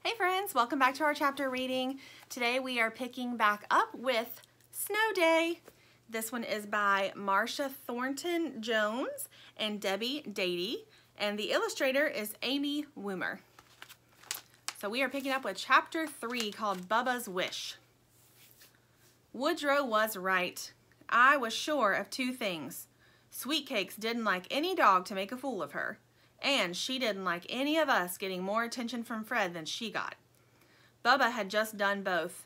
Hey friends, welcome back to our chapter reading. Today we are picking back up with Snow Day. This one is by Marsha Thornton Jones and Debbie Dady, and the illustrator is Amy Woomer. So we are picking up with chapter 3 called Bubba's Wish. Woodrow was right. I was sure of two things. Sweetcakes didn't like any dog to make a fool of her. And she didn't like any of us getting more attention from Fred than she got. Bubba had just done both.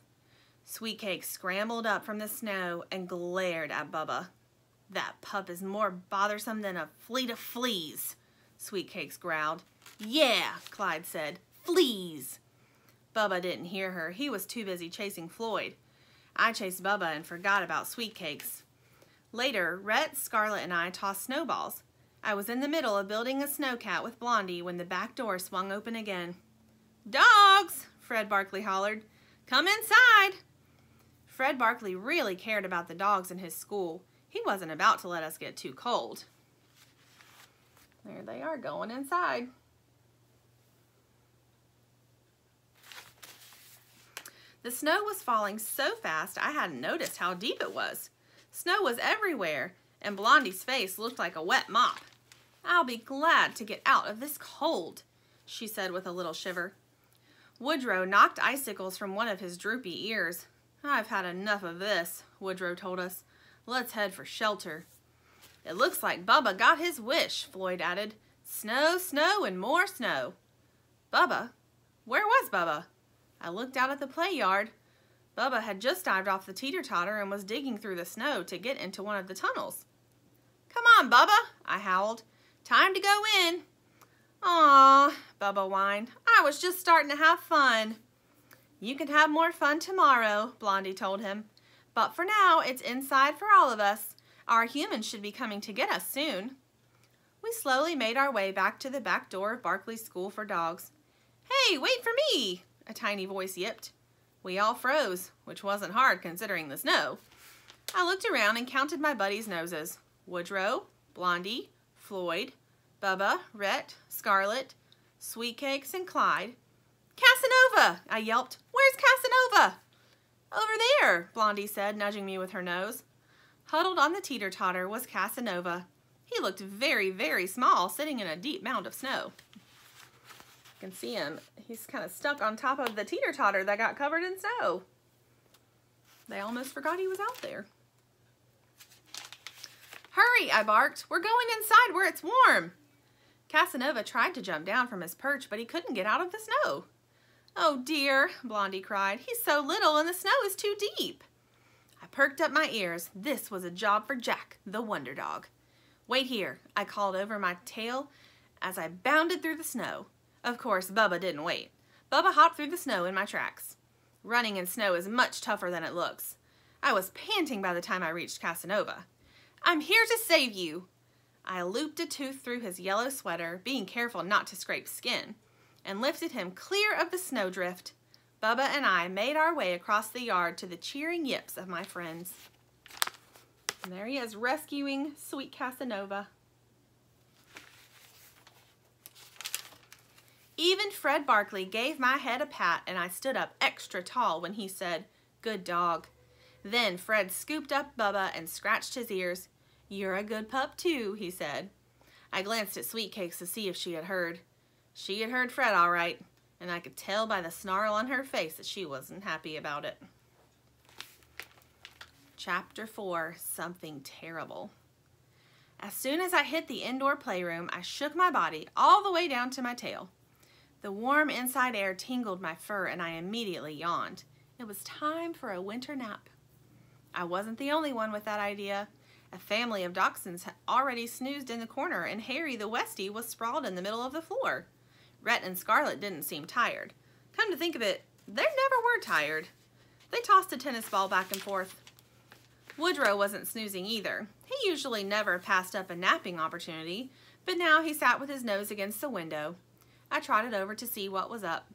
Sweetcake scrambled up from the snow and glared at Bubba. That pup is more bothersome than a fleet of fleas, Sweetcakes growled. Yeah, Clyde said, fleas. Bubba didn't hear her. He was too busy chasing Floyd. I chased Bubba and forgot about Sweetcakes. Later, Rhett, Scarlet, and I tossed snowballs. I was in the middle of building a snowcat with Blondie when the back door swung open again. Dogs! Fred Barkley hollered. Come inside! Fred Barkley really cared about the dogs in his school. He wasn't about to let us get too cold. There they are going inside. The snow was falling so fast I hadn't noticed how deep it was. Snow was everywhere, and Blondie's face looked like a wet mop. I'll be glad to get out of this cold, she said with a little shiver. Woodrow knocked icicles from one of his droopy ears. I've had enough of this, Woodrow told us. Let's head for shelter. It looks like Bubba got his wish, Floyd added. Snow, snow, and more snow. Bubba? Where was Bubba? I looked out at the play yard. Bubba had just dived off the teeter-totter and was digging through the snow to get into one of the tunnels. Come on, Bubba, I howled. Time to go in. Aw, Bubba whined. I was just starting to have fun. You can have more fun tomorrow, Blondie told him. But for now, it's inside for all of us. Our humans should be coming to get us soon. We slowly made our way back to the back door of Barkley's School for Dogs. Hey, wait for me, a tiny voice yipped. We all froze, which wasn't hard considering the snow. I looked around and counted my buddies' noses. Woodrow, Blondie, Floyd, Bubba, Rhett, Scarlet, Sweetcakes, and Clyde. Casanova, I yelped. Where's Casanova? Over there, Blondie said, nudging me with her nose. Huddled on the teeter-totter was Casanova. He looked very, very small, sitting in a deep mound of snow. You can see him. He's kind of stuck on top of the teeter-totter that got covered in snow. They almost forgot he was out there. Hurry, I barked. We're going inside where it's warm. Casanova tried to jump down from his perch, but he couldn't get out of the snow. Oh dear, Blondie cried. He's so little and the snow is too deep. I perked up my ears. This was a job for Jack, the wonder dog. Wait here, I called over my tail as I bounded through the snow. Of course, Bubba didn't wait. Bubba hopped through the snow in my tracks. Running in snow is much tougher than it looks. I was panting by the time I reached Casanova. I'm here to save you. I looped a tooth through his yellow sweater, being careful not to scrape skin, and lifted him clear of the snowdrift. Bubba and I made our way across the yard to the cheering yips of my friends. And there he is, rescuing sweet Casanova. Even Fred Barkley gave my head a pat, and I stood up extra tall when he said, "Good dog." Then Fred scooped up Bubba and scratched his ears. You're a good pup too, he said. I glanced at Sweetcakes to see if she had heard. She had heard Fred all right, and I could tell by the snarl on her face that she wasn't happy about it. Chapter 4, Something Terrible. As soon as I hit the indoor playroom, I shook my body all the way down to my tail. The warm inside air tingled my fur, and I immediately yawned. It was time for a winter nap. I wasn't the only one with that idea. A family of dachshunds had already snoozed in the corner, and Harry the Westie was sprawled in the middle of the floor. Rhett and Scarlet didn't seem tired. Come to think of it, they never were tired. They tossed a tennis ball back and forth. Woodrow wasn't snoozing either. He usually never passed up a napping opportunity, but now he sat with his nose against the window. I trotted over to see what was up.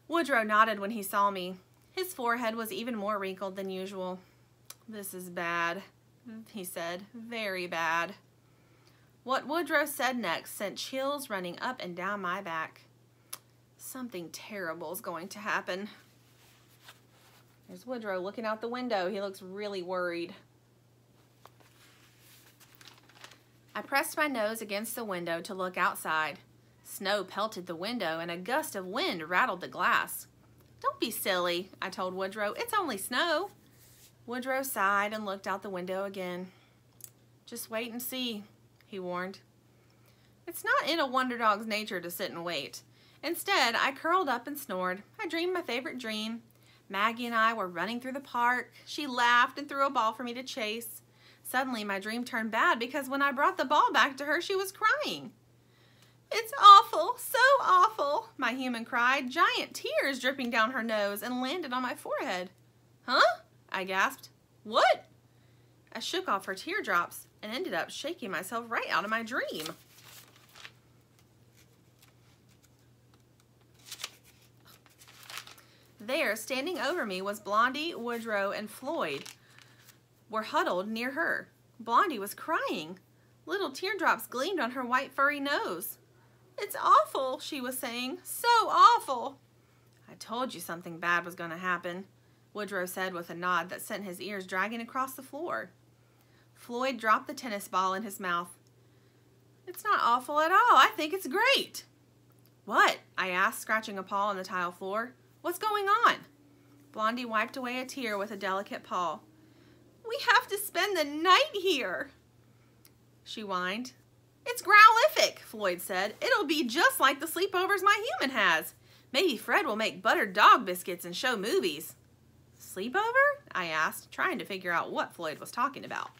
Woodrow nodded when he saw me. His forehead was even more wrinkled than usual. This is bad, he said, very bad. What Woodrow said next sent chills running up and down my back. Something terrible is going to happen. There's Woodrow looking out the window. He looks really worried. I pressed my nose against the window to look outside. Snow pelted the window and a gust of wind rattled the glass. "Don't be silly," I told Woodrow. "It's only snow." Woodrow sighed and looked out the window again. "Just wait and see," he warned. It's not in a wonder dog's nature to sit and wait. Instead, I curled up and snored. I dreamed my favorite dream. Maggie and I were running through the park. She laughed and threw a ball for me to chase. Suddenly, my dream turned bad because when I brought the ball back to her, she was crying. "It's awful, so awful," my human cried, giant tears dripping down her nose and landed on my forehead. "Huh?" I gasped. "What?" I shook off her teardrops and ended up shaking myself right out of my dream. There, standing over me, was Blondie, Woodrow, and Floyd were huddled near her. Blondie was crying. Little teardrops gleamed on her white furry nose. "It's awful," she was saying. "So awful." "I told you something bad was going to happen," Woodrow said with a nod that sent his ears dragging across the floor. Floyd dropped the tennis ball in his mouth. "It's not awful at all. I think it's great." "What?" I asked, scratching a paw on the tile floor. "What's going on?" Blondie wiped away a tear with a delicate paw. "We have to spend the night here," she whined. "It's growlific," Floyd said. "It'll be just like the sleepovers my human has. Maybe Fred will make buttered dog biscuits and show movies." "Sleepover?" I asked, trying to figure out what Floyd was talking about.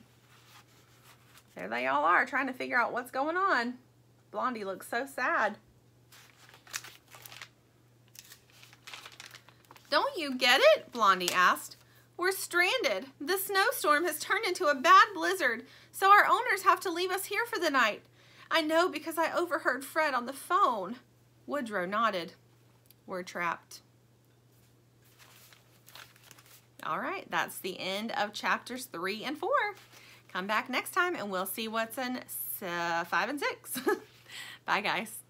There they all are, trying to figure out what's going on. Blondie looks so sad. "Don't you get it?" Blondie asked. "We're stranded. The snowstorm has turned into a bad blizzard, so our owners have to leave us here for the night. I know because I overheard Fred on the phone." Woodrow nodded. "We're trapped." All right, that's the end of chapters 3 and 4. Come back next time and we'll see what's in 5 and 6. Bye, guys.